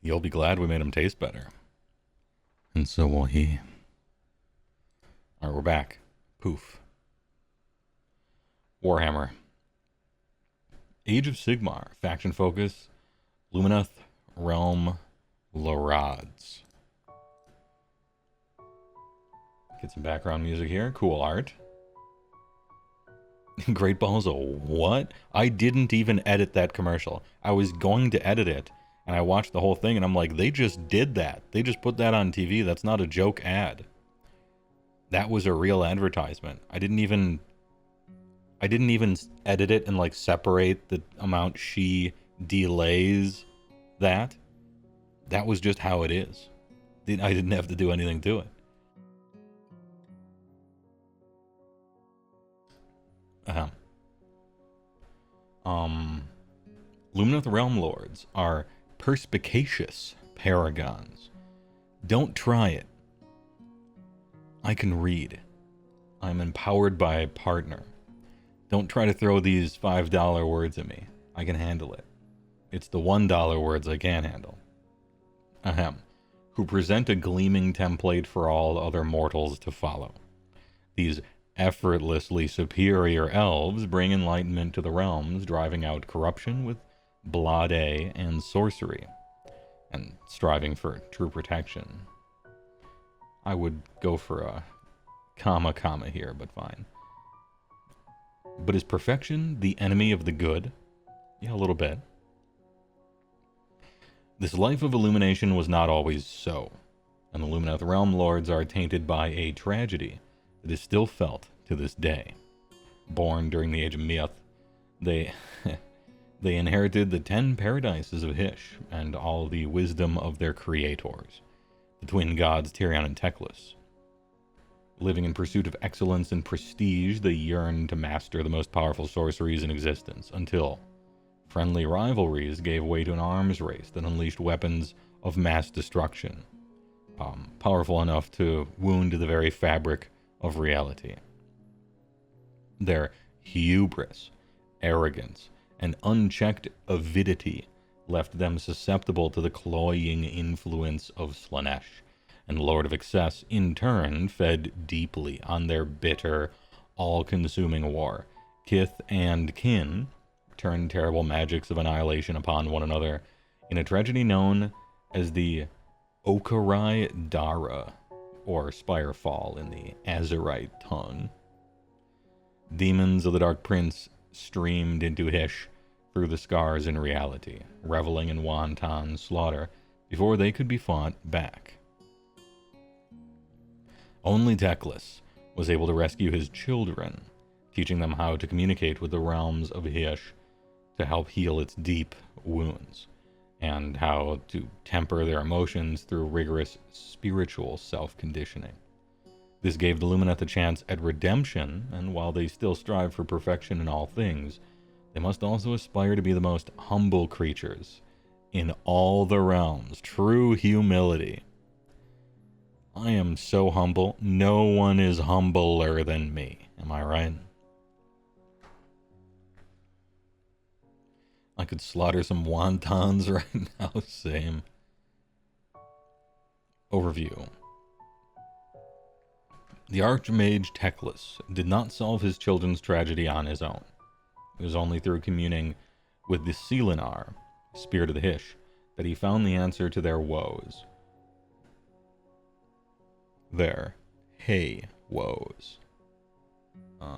You'll be glad we made him taste better. And so will he. Alright, we're back. Poof. Warhammer. Age of Sigmar. Faction focus. Lumineth. Realm. Lorads. Get some background music here. Cool art. Great Balls of what? I didn't even edit that commercial. I was going to edit it, and I watched the whole thing, and I'm like, they just did that. They just put that on TV. That's not a joke ad. That was a real advertisement. I didn't even edit it and like separate the amount she delays that. That was just how it is. I didn't have to do anything to it. Lumineth Realm Lords are perspicacious paragons. Don't try it. I can read. I'm empowered by a partner. Don't try to throw these $5 words at me. I can handle it. It's the $1 words I can't handle. Who present a gleaming template for all other mortals to follow. These effortlessly superior elves bring enlightenment to the realms, driving out corruption with blade and sorcery, and striving for true protection. I would go for a comma here, but fine. But is perfection the enemy of the good? Yeah, a little bit. This life of illumination was not always so, and the Lumineth Realm Lords are tainted by a tragedy that is still felt to this day. Born during the Age of Myth, they they inherited the 10 paradises of Hysh and all the wisdom of their creators, the twin gods Tyrion and Teclis. Living in pursuit of excellence and prestige, they yearned to master the most powerful sorceries in existence, until friendly rivalries gave way to an arms race that unleashed weapons of mass destruction, powerful enough to wound the very fabric of reality. Their hubris, arrogance, and unchecked avidity left them susceptible to the cloying influence of Slaanesh, and Lord of Excess, in turn, fed deeply on their bitter, all-consuming war. Kith and kin turned terrible magics of annihilation upon one another in a tragedy known as the Okarai Dara, or Spirefall in the Azerite tongue. Demons of the Dark Prince streamed into Hysh through the scars in reality, reveling in wanton slaughter before they could be fought back. Only Teclis was able to rescue his children, teaching them how to communicate with the realms of Hysh to help heal its deep wounds, and how to temper their emotions through rigorous spiritual self-conditioning. This gave the Lumineth a chance at redemption, and while they still strive for perfection in all things, they must also aspire to be the most humble creatures in all the realms. True humility. I am so humble. No one is humbler than me. Am I right? I could slaughter some wontons right now. Same. Overview. The Archmage Teclis did not solve his children's tragedy on his own. It was only through communing with the Selenar, spirit of the Hysh, that he found the answer to their woes. Their Heywoahs.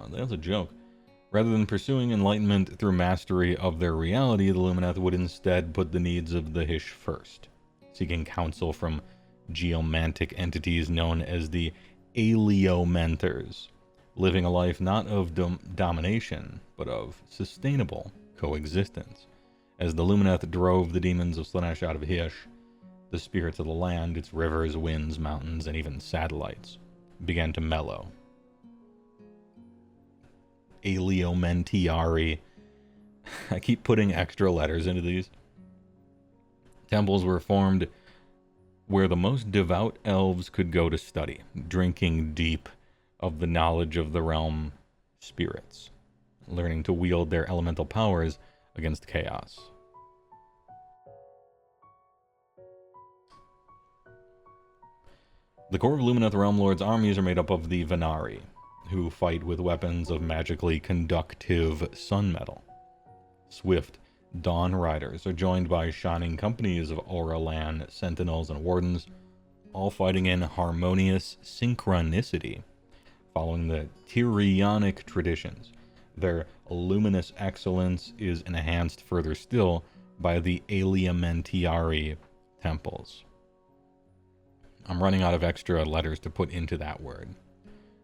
That's a joke. Rather than pursuing enlightenment through mastery of their reality, the Lumineth would instead put the needs of the Hysh first, seeking counsel from geomantic entities known as the Aliomenters, living a life not of domination, but of sustainable coexistence. As the Lumineth drove the demons of Slaanesh out of Hysh, the spirits of the land, its rivers, winds, mountains, and even satellites, began to mellow. Aliomentiari. I keep putting extra letters into these. Temples were formed where the most devout elves could go to study, drinking deep of the knowledge of the realm spirits, learning to wield their elemental powers against chaos. The core of Lumineth Realm Lord's armies are made up of the Vanari, who fight with weapons of magically conductive sun metal. Swift Dawn Riders are joined by shining companies of Auralan Sentinels and Wardens, all fighting in harmonious synchronicity, following the Tyrionic traditions. Their luminous excellence is enhanced further still by the Aliamentiari temples. I'm running out of extra letters to put into that word.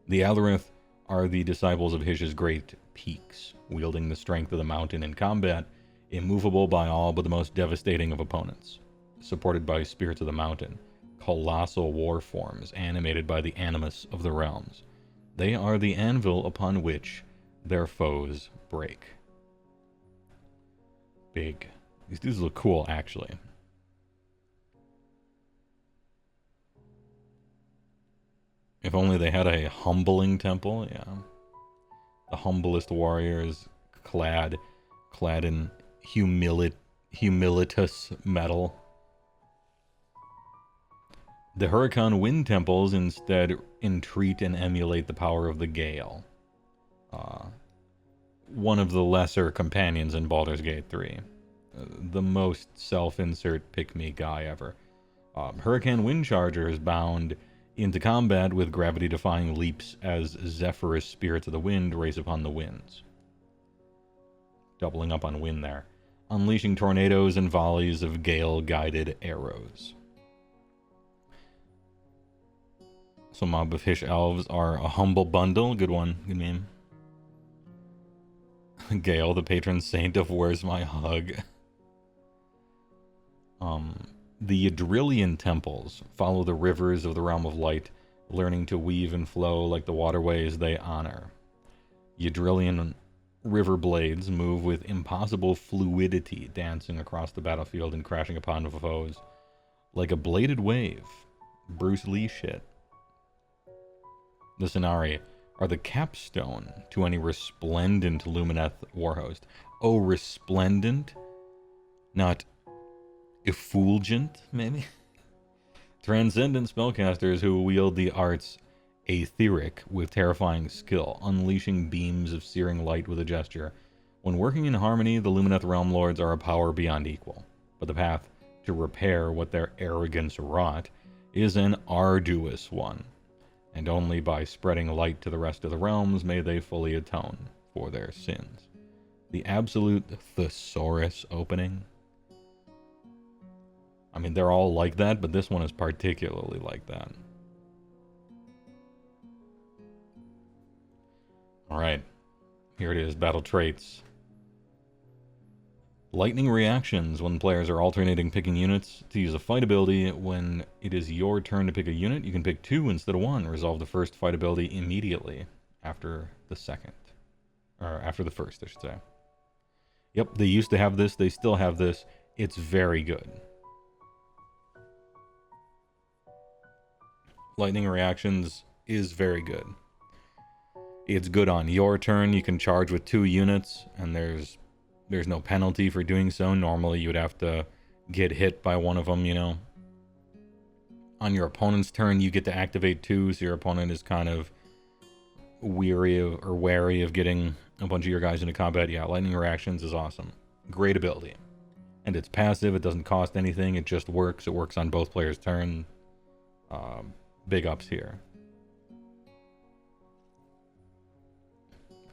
The Alarith are the disciples of Hish's great peaks, wielding the strength of the mountain in combat, immovable by all but the most devastating of opponents. Supported by spirits of the mountain, colossal war forms animated by the animus of the realms. They are the anvil upon which their foes break. Big. These dudes look cool, actually. If only they had a humbling temple, yeah. The humblest warriors clad in humilitus metal. The Hurakan wind temples instead entreat and emulate the power of the gale. One of the lesser companions in Baldur's Gate 3. The most self-insert pick-me guy ever. Hurakan wind chargers bound into combat with gravity-defying leaps as Zephyrus spirits of the wind race upon the winds. Doubling up on wind there. Unleashing tornadoes and volleys of gale-guided arrows. So Mob of Hish Elves are a humble bundle. Good one. Good name. Gale, the patron saint of Where's My Hug. The Yadrillian temples follow the rivers of the Realm of Light, learning to weave and flow like the waterways they honor. Yadrillian river blades move with impossible fluidity, dancing across the battlefield and crashing upon foes like a bladed wave. Bruce Lee shit. The Vanari are the capstone to any resplendent Lumineth warhost. Oh, resplendent? Not effulgent, maybe? Transcendent spellcasters who wield the arts Aetheric with terrifying skill, unleashing beams of searing light with a gesture. When working in harmony, the Lumineth Realm Lords are a power beyond equal. But the path to repair what their arrogance wrought is an arduous one. And only by spreading light to the rest of the realms may they fully atone for their sins. The absolute thesaurus opening. I mean, they're all like that, but this one is particularly like that. Alright, here it is, battle traits. Lightning reactions. When players are alternating picking units to use a fight ability, when it is your turn to pick a unit, you can pick 2 instead of 1. Resolve the first fight ability immediately after the second. Or after the first, I should say. Yep, they used to have this, they still have this. It's very good. Lightning reactions is very good. It's good on your turn. You can charge with 2 units, and there's no penalty for doing so. Normally, you would have to get hit by one of them, you know. On your opponent's turn, you get to activate 2, so your opponent is kind of wary of getting a bunch of your guys into combat. Yeah, lightning reactions is awesome. Great ability. And it's passive. It doesn't cost anything. It just works. It works on both players' turn. Big ups here.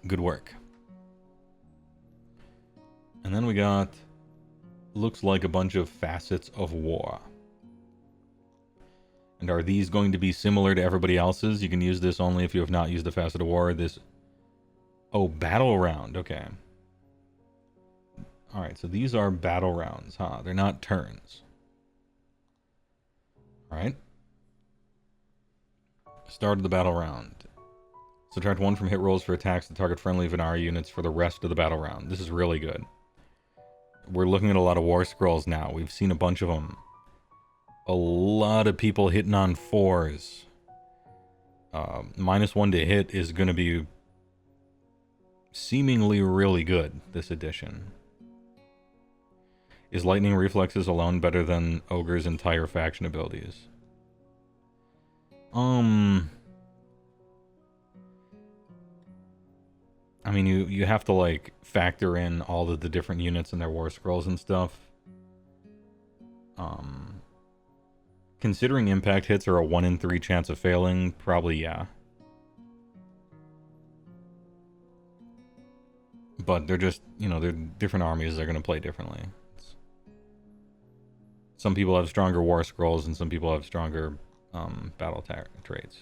Good work. And then we got, looks like a bunch of facets of war. And are these going to be similar to everybody else's? You can use this only if you have not used the facet of war. This, oh, battle round, okay. Alright, so these are battle rounds, huh? They're not turns. Alright. Start of the battle round. Subtract 1 from hit rolls for attacks to target friendly Vanari units for the rest of the battle round. This is really good. We're looking at a lot of war scrolls now. We've seen a bunch of them. A lot of people hitting on 4s. -1 to hit is going to be seemingly really good this edition. Is Lightning Reflexes alone better than Ogre's entire faction abilities? I mean, you have to, like, factor in all of the different units and their war scrolls and stuff. Considering impact hits are a 1 in 3 chance of failing, probably, yeah. But they're just, you know, they're different armies. They're going to play differently. Some people have stronger war scrolls, and some people have stronger battle traits.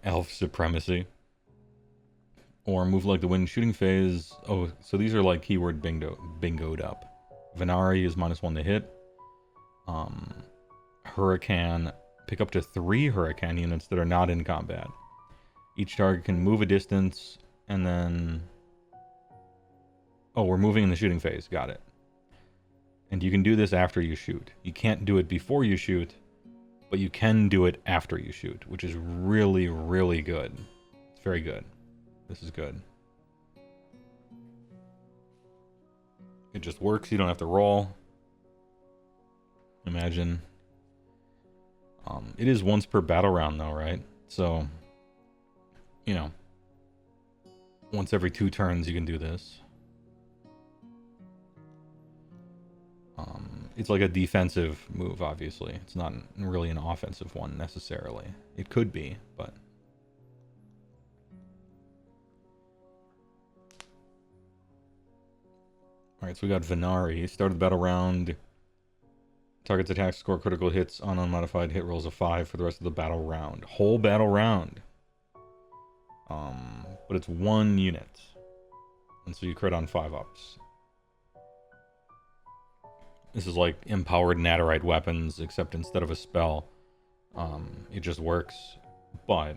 Elf supremacy. Or move like the wind shooting phase. Oh, so these are like keyword bingoed up. Vanari is -1 to hit. Hurakan, pick up to 3 Hurakan units that are not in combat. Each target can move a distance, and then... Oh, we're moving in the shooting phase. Got it. And you can do this after you shoot. You can't do it before you shoot, but you can do it after you shoot, which is really, really good. It's very good. This is good. It just works. You don't have to roll. Imagine. It is once per battle round, though, right? So, you know, once every 2 turns, you can do this. It's like a defensive move, obviously. It's not really an offensive one, necessarily. It could be, but... Alright, so we got Vanari. Start the battle round. Target's attacks score critical hits on unmodified hit rolls of 5 for the rest of the battle round. Whole battle round. But it's 1 unit. And so you crit on 5-ups. This is like empowered Nadirite weapons, except instead of a spell, it just works. But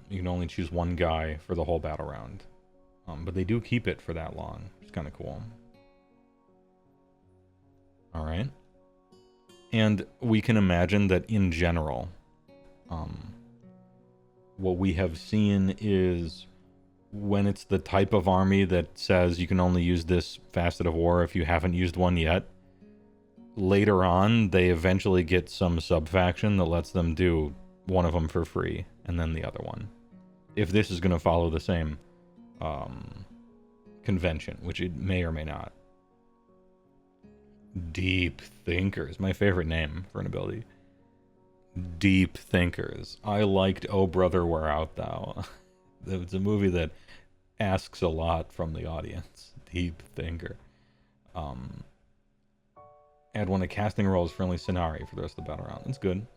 you can only choose 1 guy for the whole battle round. But they do keep it for that long. It's kind of cool. Alright. And we can imagine that in general, what we have seen is when it's the type of army that says you can only use this facet of war if you haven't used one yet, later on, they eventually get some sub-faction that lets them do one of them for free, and then the other one. If this is going to follow the same convention, which it may or may not. Deep Thinkers, my favorite name for an ability. Deep Thinkers. I liked Oh Brother, Where Art Thou? It's a movie that asks a lot from the audience. Deep Thinker. Add 1 to casting rolls friendly Vanari for the rest of the battle round. That's good.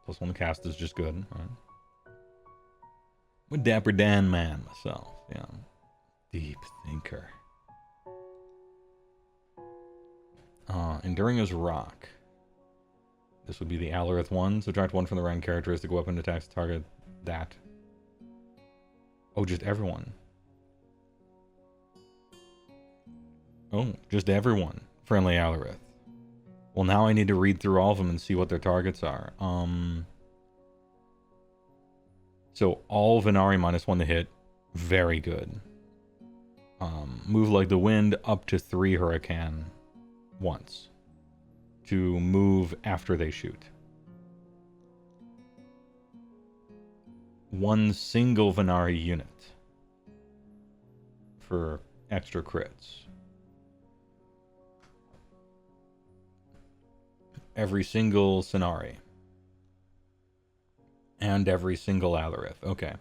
+1 to cast is just good. All right. I'm a Dapper Dan man myself. Yeah. Deep Thinker. Enduring as Rock. This would be the Alarith one. Subtract 1 from the random characteristic weapon attacks target that. Oh, just everyone. Oh, just everyone. Friendly Alarith. Well, now I need to read through all of them and see what their targets are. So all Vanari -1 to hit. Very good. Move like the wind up to 3 Hurakan once. To move after they shoot. 1 single Vanari unit. For extra crits. Every single Vanari. And every single Alarith. Okay.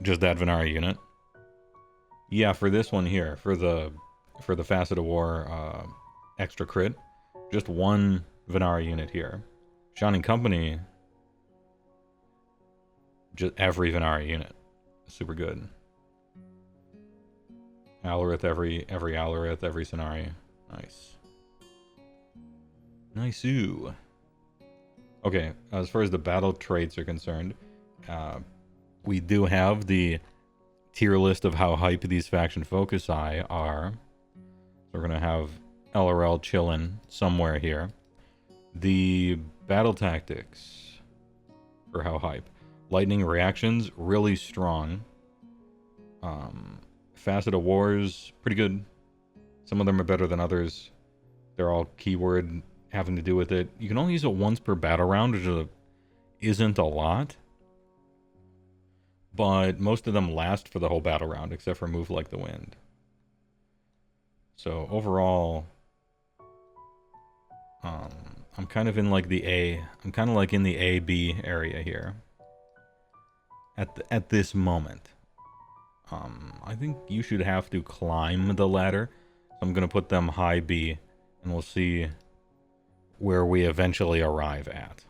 Just that Vanari unit. Yeah, for this one here, for the Facet of War extra crit, just 1 Vanari unit here. Shining Company, just every Vanari unit. Super good. Alarith, every Alarith, every Vanari. Nice. Nice-oo. Okay, as far as the battle traits are concerned, we do have the tier list of how hype these faction foci are. So we're going to have LRL chillin' somewhere here. The battle tactics for how hype. Lightning reactions, really strong. Facet of Wars, pretty good. Some of them are better than others. They're all keyword having to do with it. You can only use it once per battle round, which isn't a lot. But most of them last for the whole battle round, except for Move Like the Wind. So overall, I'm kind of in like the I'm kind of like in the A-B area here. At this moment. I think you should have to climb the ladder. So I'm going to put them high B, and we'll see where we eventually arrive at.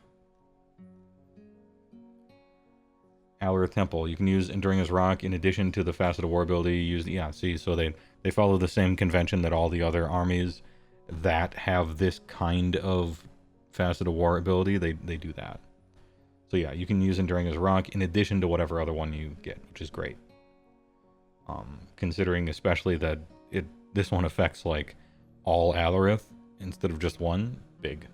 Alur Temple. You can use Enduring as Rock in addition to the Facet of War ability. Yeah, see, so they follow the same convention that all the other armies that have this kind of Facet of War ability, they do that. So yeah, you can use Enduring as Rock in addition to whatever other one you get, which is great. Considering especially that this one affects like all Alurith instead of just one, big.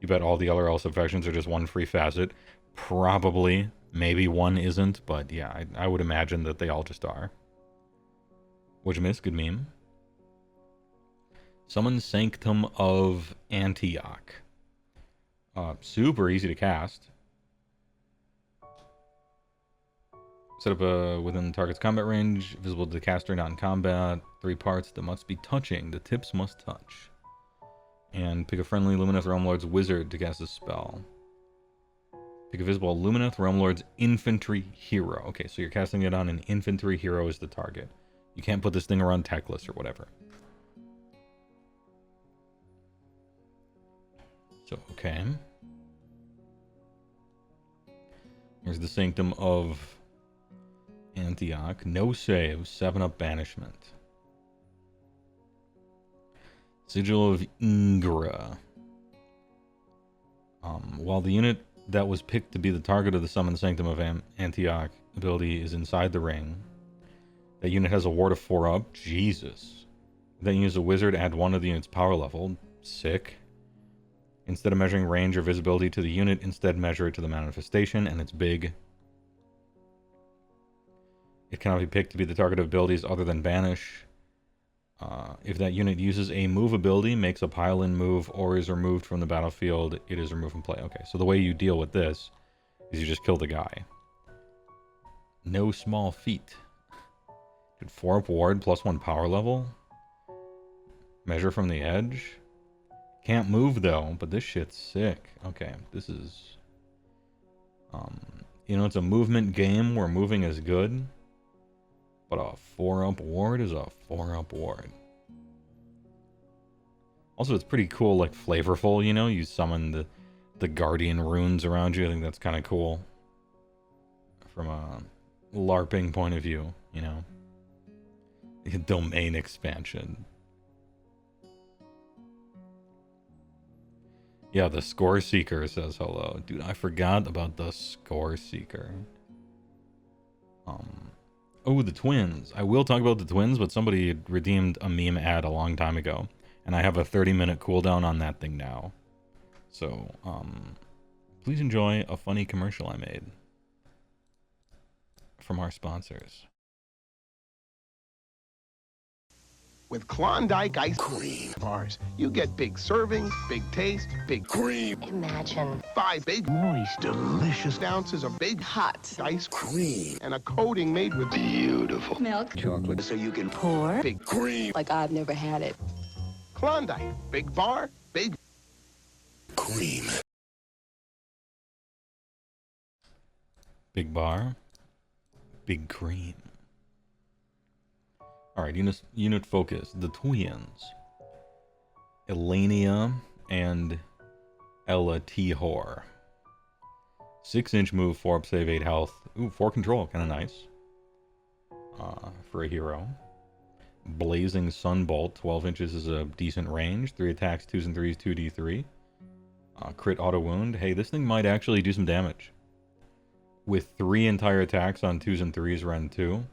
You bet all the other Elsa affections are just one free facet. Probably, maybe one isn't, but yeah, I would imagine that they all just are. What'd you miss? Good meme. Summon Sanctum of Antioch. Super easy to cast. Set up within the target's combat range, visible to the caster, not in combat. 3 parts that must be touching. The tips must touch. And pick a friendly Lumineth Realm Lord's Wizard to cast a spell. Pick a visible Lumineth Realm Lord's Infantry Hero. Okay, so you're casting it on an Infantry Hero as the target. You can't put this thing around Techless or whatever. So, okay. Here's the Sanctum of Antioch. No save. 7-up banishment. Sigil of Ingra. While the unit that was picked to be the target of the Summon Sanctum of Antioch ability is inside the ring, that unit has a ward of 4-up. Jesus. Then use a wizard, add 1 to the unit's power level. Sick. Instead of measuring range or visibility to the unit, instead measure it to the manifestation, and it's big. It cannot be picked to be the target of abilities other than banish. If that unit uses a move ability, makes a pile-in move, or is removed from the battlefield, it is removed from play. Okay, so the way you deal with this is you just kill the guy. No small feat. Did 4-up ward plus 1 power level. Measure from the edge. Can't move though, but this shit's sick. Okay, this is... you know, it's a movement game where moving is good. But a 4-up ward is a 4-up ward. Also, it's pretty cool, like, flavorful, you know? You summon the Guardian runes around you. I think that's kind of cool. From a LARPing point of view, you know? The domain expansion. Yeah, the Score Seeker says hello. Dude, I forgot about the Score Seeker. Oh, the twins. I will talk about the twins, but somebody redeemed a meme ad a long time ago. And I have a 30-minute cooldown on that thing now. So, please enjoy a funny commercial I made. From our sponsors. With Klondike ice cream bars, you get big servings, big taste, big cream. Imagine 5 big, moist, delicious ounces of big, hot ice cream. And a coating made with beautiful milk, chocolate, so you can pour big cream. like I've never had it. Klondike, big bar, big cream. Big bar, big cream. Alright, unit focus. The twins. Elenia and Ella Tihor. 6-inch move, 4-up save, 8 health. Ooh, 4 control, kind of nice. For a hero. Blazing Sunbolt, 12 inches is a decent range. 3 attacks, 2s and 3s, 2d3. Crit auto wound. Hey, this thing might actually do some damage. With 3 entire attacks on 2s and 3s, run 2.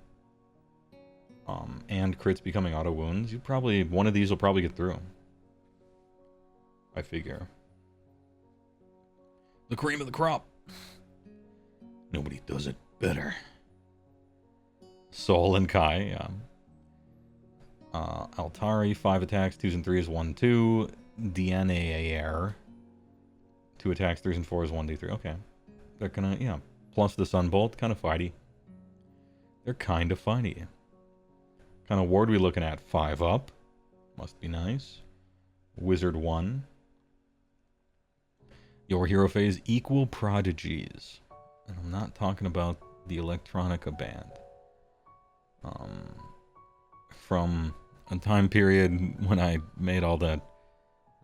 And crits becoming auto wounds, one of these will probably get through. I figure. The cream of the crop. Nobody does it better. Sol and Kai, yeah. Altari, 5 attacks, 2s and 3s, 1-2. DNA 2 attacks, 3s and 4s, 1d3. Okay. They're gonna, yeah. Plus the Sunbolt, kind of fighty. They're kind of fighty. Kind of ward we looking at? 5 up. Must be nice. Wizard 1. Your hero phase, equal prodigies. And I'm not talking about the Electronica band. From a time period when I made all that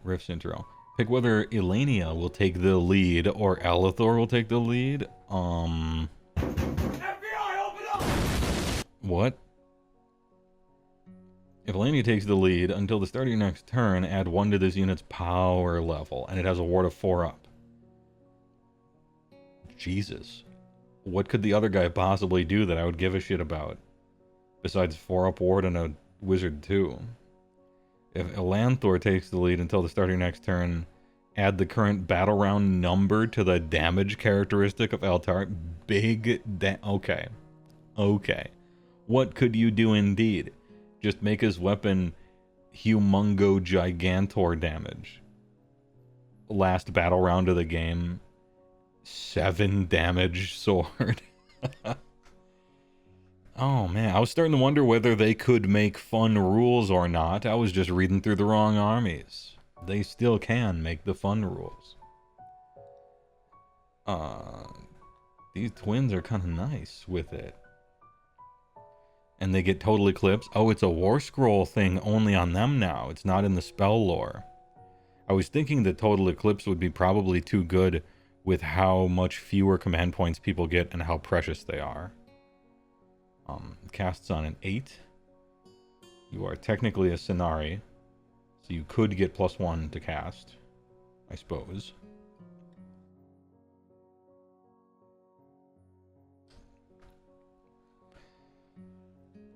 riffs intro. Pick whether Elenia will take the lead or Alethor will take the lead. FBI, open up! What? If Elenia takes the lead, until the start of your next turn, add 1 to this unit's power level, and it has a ward of 4 up. Jesus. What could the other guy possibly do that I would give a shit about? Besides 4 up ward and a wizard 2. If Elanthor takes the lead until the start of your next turn, add the current battle round number to the damage characteristic of Altar. Okay. Okay. What could you do indeed? Just make his weapon humongo gigantor damage. Last battle round of the game. 7 damage sword. Oh man, I was starting to wonder whether they could make fun rules or not. I was just reading through the wrong armies. They still can make the fun rules. These twins are kind of nice with it. And they get total eclipse. Oh, it's a war scroll thing only on them now. It's not in the spell lore. I was thinking that total eclipse would be probably too good with how much fewer command points people get and how precious they are. Casts on an 8. You are technically a Vanari, so you could get +1 to cast, I suppose.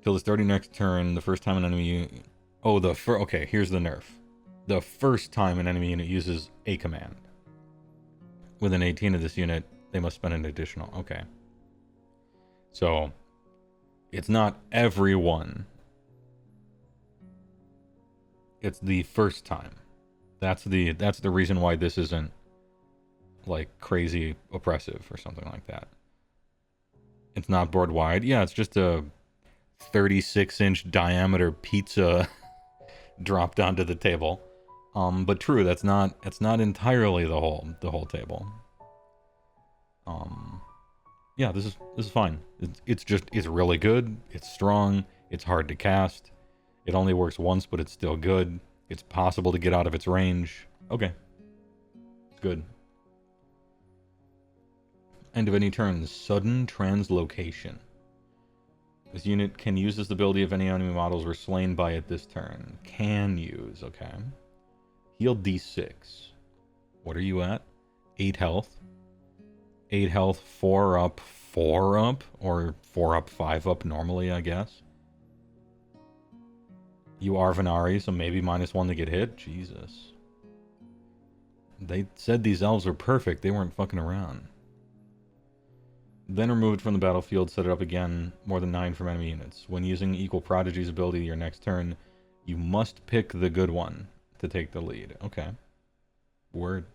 Till the starting next turn, the first time an enemy... Oh, okay, here's the nerf. The first time an enemy unit uses a command. Within 18 of this unit, they must spend an additional. Okay. So... it's not everyone. It's the first time. That's the reason why this isn't like crazy oppressive or something like that. It's not board wide. Yeah, it's just a 36-inch diameter pizza dropped onto the table. But true, that's not entirely the whole table. Yeah, this is fine. It's really good. It's strong. It's hard to cast. It only works once, but it's still good. It's possible to get out of its range. Okay. It's good. End of any turn. Sudden translocation. This unit can use this ability if any enemy models were slain by it this turn. Can use, okay. Heal D6. What are you at? 8 health. 8 health, 4 up, 4 up, or 4 up, 5 up normally, I guess. You are Vanari, so maybe -1 to get hit? Jesus. They said these elves were perfect, they weren't fucking around. Then remove it from the battlefield, set it up again, more than 9 from enemy units. When using Equal Prodigy's ability your next turn, you must pick the good one to take the lead. Okay. Word.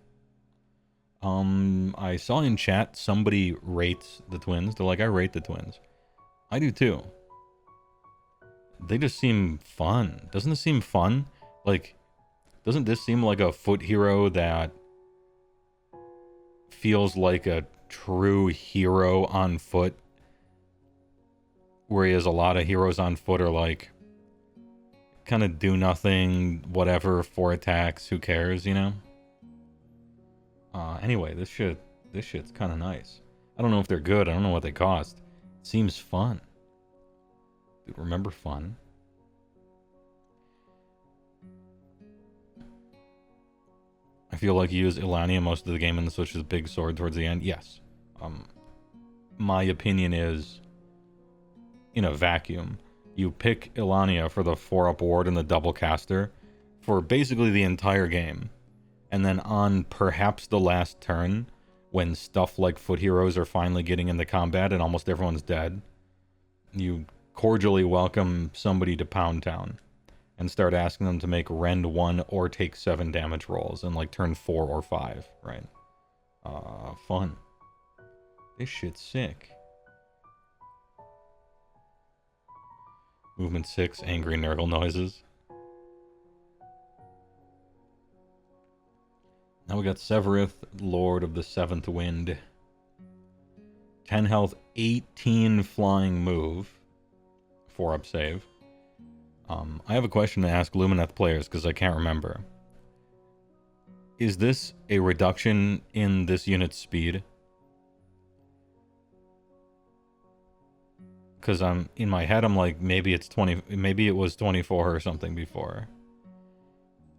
I saw in chat somebody rates the twins. They're like, I rate the twins. I do too. They just seem fun. Doesn't this seem fun? Like, doesn't this seem like a foot hero that feels like a true hero on foot? Whereas a lot of heroes on foot are like, kind of do nothing, whatever, 4 attacks, who cares, you know? Anyway, this shit's kind of nice. I don't know if they're good. I don't know what they cost. It seems fun. Dude, remember fun? I feel like you use Ilania most of the game and then switch to the big sword towards the end. Yes. My opinion is, in a vacuum, you pick Ilania for the 4-up ward and the double caster for basically the entire game. And then on perhaps the last turn, when stuff like foot heroes are finally getting into combat and almost everyone's dead, you cordially welcome somebody to Pound Town and start asking them to make rend 1 or take 7 damage rolls in like turn 4 or 5, right? Fun. This shit's sick. Movement 6, angry Nurgle noises. Now we got Severith, Lord of the Seventh Wind. 10 health, 18 flying move. 4-up save. I have a question to ask Lumineth players because I can't remember. Is this a reduction in this unit's speed? Because I'm in my head, I'm like, maybe it's 20, maybe it was 24 or something before.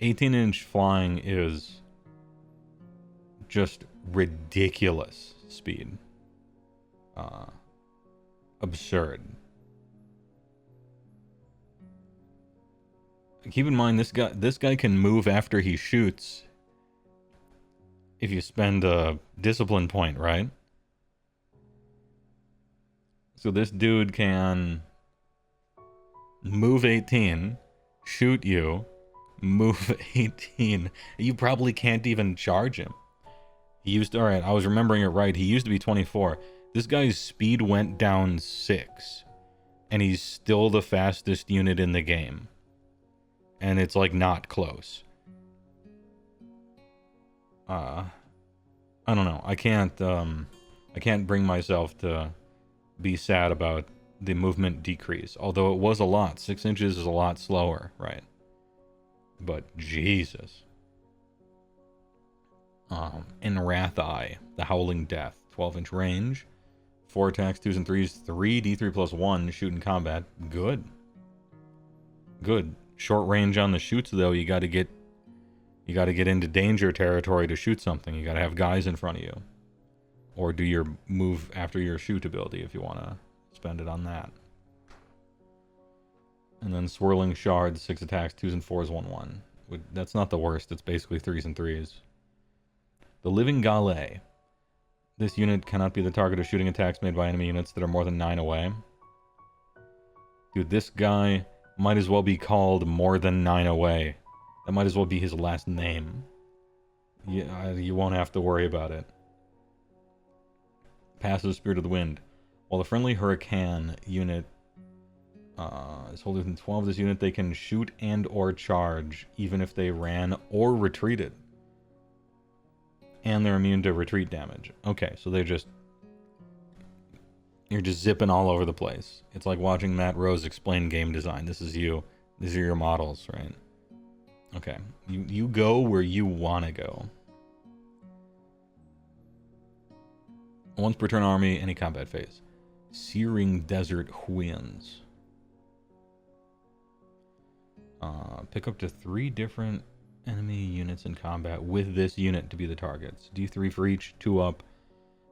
18-inch flying is just ridiculous speed. Absurd. Keep in mind, this guy can move after he shoots if you spend a discipline point, right? So this dude can move 18, shoot you, move 18. You probably can't even charge him. He used, all right, I was remembering it right. He used to be 24. This guy's speed went down 6, and he's still the fastest unit in the game. And it's like not close. I don't know. I can't bring myself to be sad about the movement decrease. Although it was a lot. 6 inches is a lot slower, right? But Jesus. In Wrath Eye, the Howling Death, 12-inch range, 4 attacks, 2s and 3s, 3 D3 plus 1, shoot in combat. Good. Good. Short range on the shoots though, you gotta get into danger territory to shoot something. You gotta have guys in front of you. Or do your move after your shoot ability if you wanna spend it on that. And then Swirling Shards, 6 attacks, 2s and 4s, 1/1. That's not the worst, it's basically 3s and 3s. The Living Galet. This unit cannot be the target of shooting attacks made by enemy units that are more than 9 away. Dude, this guy might as well be called More Than 9 Away. That might as well be his last name. Yeah, you won't have to worry about it. Passive Spirit of the Wind. While the friendly Hurakan unit is holding within 12 of this unit, they can shoot and or charge, even if they ran or retreated. And they're immune to retreat damage. Okay, so you're just zipping all over the place. It's like watching Matt Rose explain game design. This is you. These are your models, right? Okay. You go where you want to go. Once per turn army, any combat phase. Searing Desert Winds. Pick up to 3 different enemy units in combat with this unit to be the targets. D3 for each, 2 up.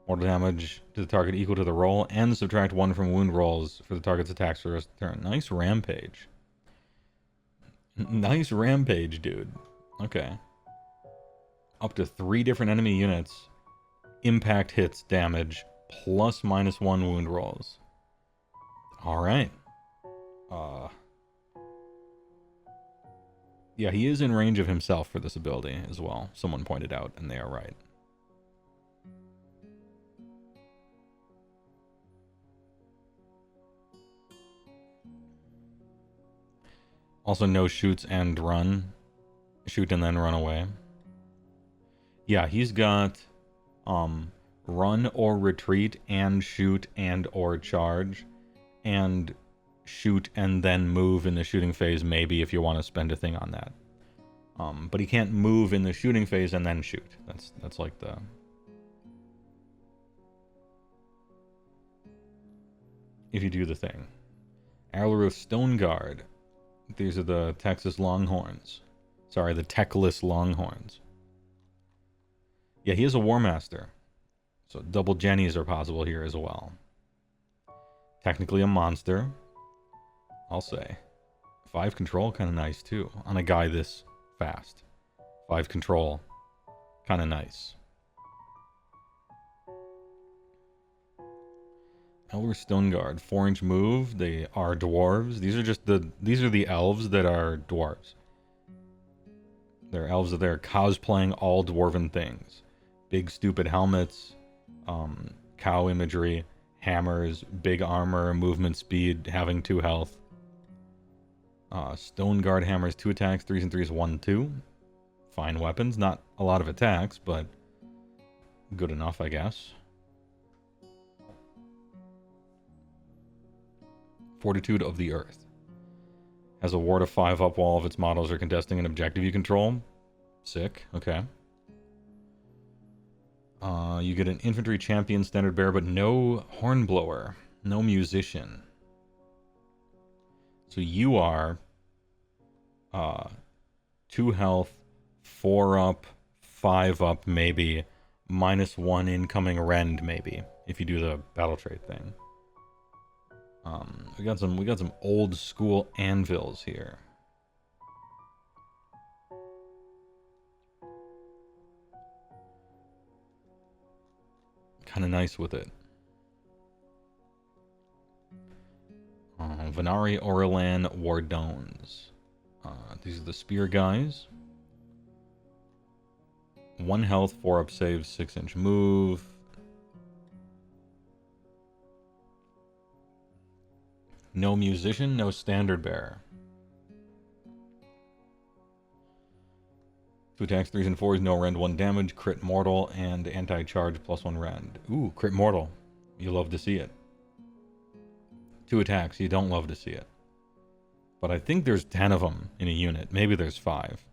Mortal damage to the target equal to the roll, and subtract 1 from wound rolls for the target's attacks for the rest of the turn. Nice rampage. Nice rampage, dude. Okay. Up to 3 different enemy units. Impact hits damage, plus -1 wound rolls. Alright. Yeah, he is in range of himself for this ability as well. Someone pointed out, and they are right. Also, no shoots and run. Shoot and then run away. Yeah, he's got run or retreat and shoot and or charge. And shoot and then move in the shooting phase, maybe, if you want to spend a thing on that. But he can't move in the shooting phase and then shoot. That's like the... if you do the thing. Alaruth Stoneguard. These are the Texas Longhorns. Sorry, the Techless Longhorns. Yeah, he is a War Master. So double Jennies are possible here as well. Technically a monster, I'll say. 5 control, kind of nice too. On a guy this fast. 5 control, kind of nice. Elder Stoneguard, 4-inch move. They are dwarves. These are the elves that are dwarves. They're elves that are cosplaying all dwarven things. Big stupid helmets, cow imagery, hammers, big armor, movement speed, having 2 health. Stoneguard hammers, 2 attacks, 3s and 3s, 1-2. Fine weapons, not a lot of attacks, but good enough, I guess. Fortitude of the Earth. Has a ward of 5 up while all of its models are contesting an objective you control. Sick, okay. You get an infantry champion standard bearer, but no hornblower, no musician. So you are 2 health, 4 up, 5 up maybe, -1 incoming rend maybe, if you do the battle trait thing. We got some old school anvils here. Kind of nice with it. Vanari, Oralan, Wardones. These are the spear guys. 1 health, 4 up save, 6-inch move. No musician, no standard bearer. 2 attacks, 3s and 4s, no rend, 1 damage, crit mortal, and anti-charge +1 rend. Ooh, crit mortal. You love to see it. 2 attacks, you don't love to see it. But I think there's 10 of them in a unit. Maybe there's 5.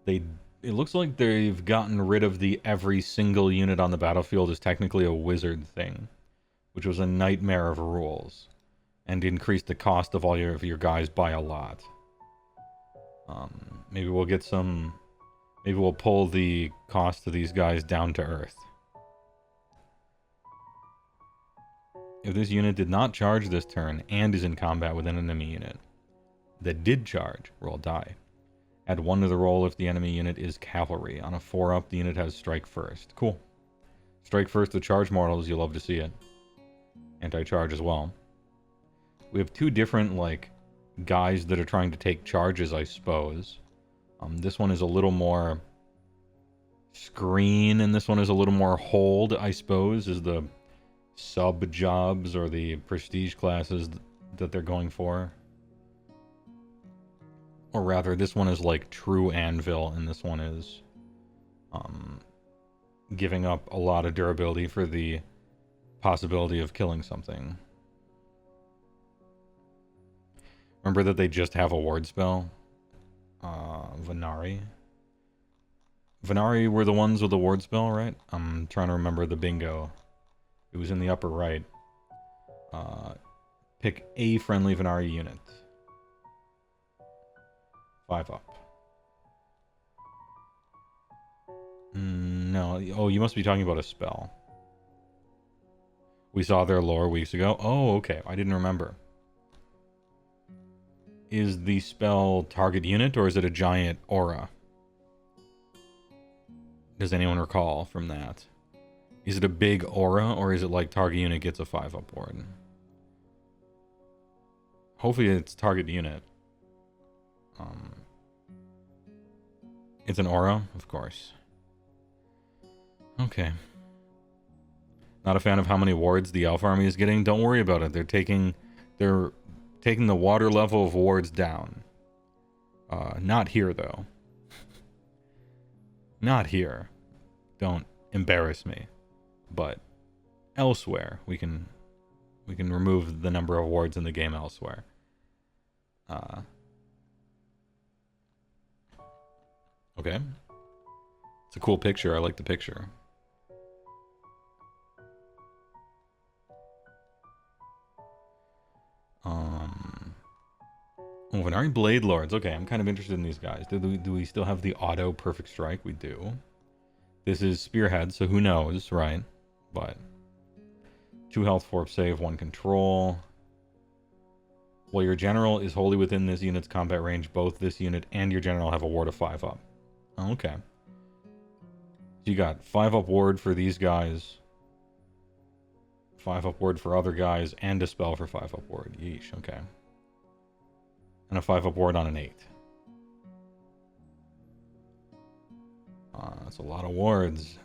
It looks like they've gotten rid of the every single unit on the battlefield is technically a wizard thing, which was a nightmare of rules, and increased the cost of all of your guys by a lot. Maybe we'll get some... Maybe we'll pull the cost of these guys down to earth. If this unit did not charge this turn and is in combat with an enemy unit that did charge, roll die. Add 1 to the roll if the enemy unit is cavalry. On a 4-up, the unit has strike first. Cool. Strike first to charge mortals, you love to see it. Anti-charge as well. We have 2 different, like, guys that are trying to take charges, I suppose. This one is a little more screen, and this one is a little more hold, I suppose, is the sub-jobs or the prestige classes that they're going for. Or rather, this one is like true anvil, and this one is giving up a lot of durability for the possibility of killing something. Remember that they just have a ward spell? Vanari. Vanari were the ones with the ward spell, right? I'm trying to remember the bingo. It was in the upper right. Pick a friendly Vanari unit. 5 up. No. Oh, you must be talking about a spell. We saw their lore weeks ago. Oh, okay. I didn't remember. Is the spell target unit, or is it a giant aura? Does anyone recall from that? Is it a big aura, or is it like target unit gets a 5-up ward? Hopefully it's target unit. It's an aura, of course. Okay. Not a fan of how many wards the elf army is getting. Don't worry about it. They're taking the water level of wards down. Not here, though. Not here. Don't embarrass me. But elsewhere, we can remove the number of wards in the game elsewhere. Okay. It's a cool picture. I like the picture. Oh, Vanari Blade Lords. Okay, I'm kind of interested in these guys. Do we still have the auto perfect strike? We do. This is Spearhead, so who knows, right? But 2 health, 4 save, 1 control. While your general is wholly within this unit's combat range, both this unit and your general have a ward of 5 up. Okay. So you got 5 up ward for these guys. 5 upward for other guys, and a spell for 5 upward. Yeesh, okay. And a 5 upward on an 8. That's a lot of wards.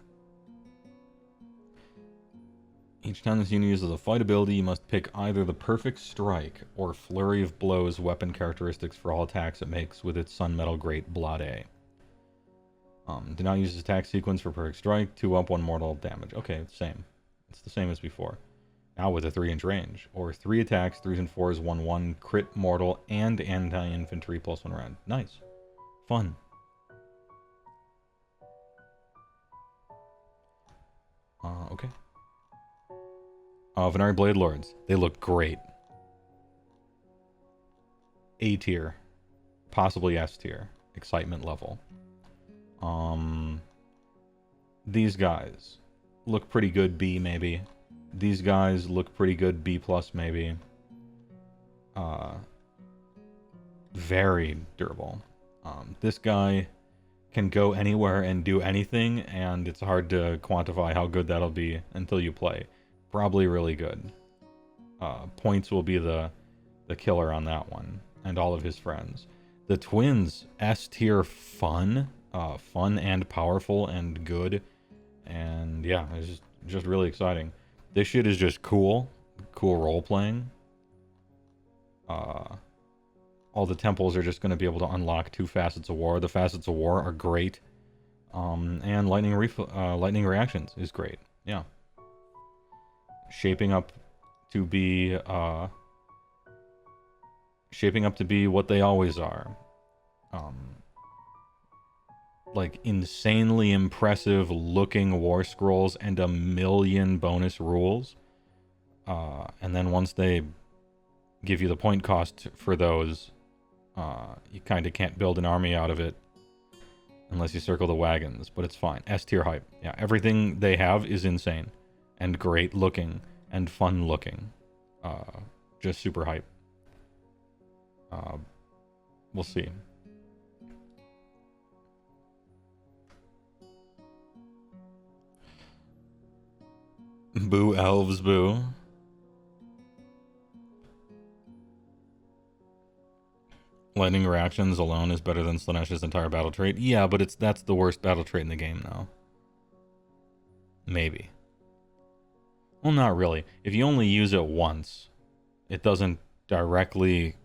Each time this unit uses a fight ability, you must pick either the Perfect Strike or Flurry of Blows weapon characteristics for all attacks it makes with its Sunmetal Great Blade. Do not use this attack sequence for Perfect Strike. 2 up, 1 mortal damage. Okay, same. It's the same as before. Now with a 3-inch range. Or 3 attacks, 3s and 4s, 1/1, crit, mortal, and anti-infantry +1 round. Nice. Fun. Okay. Vanari Blade Lords. They look great. A tier. Possibly S tier. Excitement level. These guys look pretty good B maybe. These guys look pretty good B plus maybe. Very durable. This guy can go anywhere and do anything, and it's hard to quantify how good that'll be until you play. Probably really good. Points will be the killer on that one, and all of his friends. The twins, S tier fun. Fun and powerful and good. And yeah, it's just really exciting. This shit is just cool. Cool role-playing. All the temples are just going to be able to unlock 2 Facets of War. The Facets of War are great. And lightning reactions is great. Yeah. Shaping up to be what they always are. Like insanely impressive looking war scrolls and a million bonus rules. And then once they give you the point cost for those, you kind of can't build an army out of it unless you circle the wagons, but it's fine. S tier hype. Yeah, everything they have is insane and great looking and fun looking. Just super hype. We'll see. Boo elves, boo. Lightning reactions alone is better than Slanesh's entire battle trait. Yeah, but that's the worst battle trait in the game now. Maybe. Well, not really. If you only use it once, it doesn't directly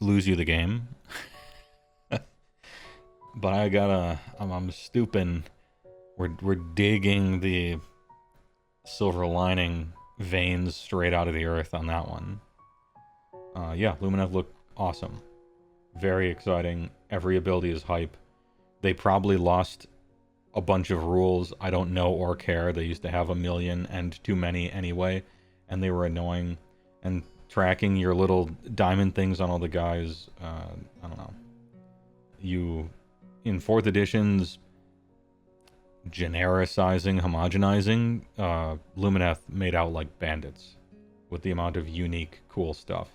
lose you the game. But I'm stooping. We're digging the silver lining veins straight out of the earth on that one. Yeah, Lumineth looked awesome. Very exciting. Every ability is hype. They probably lost a bunch of rules I don't know or care. They used to have a million and too many anyway, and they were annoying. And tracking your little diamond things on all the guys, I don't know. In 4th edition's genericizing, homogenizing, Lumineth made out like bandits with the amount of unique, cool stuff.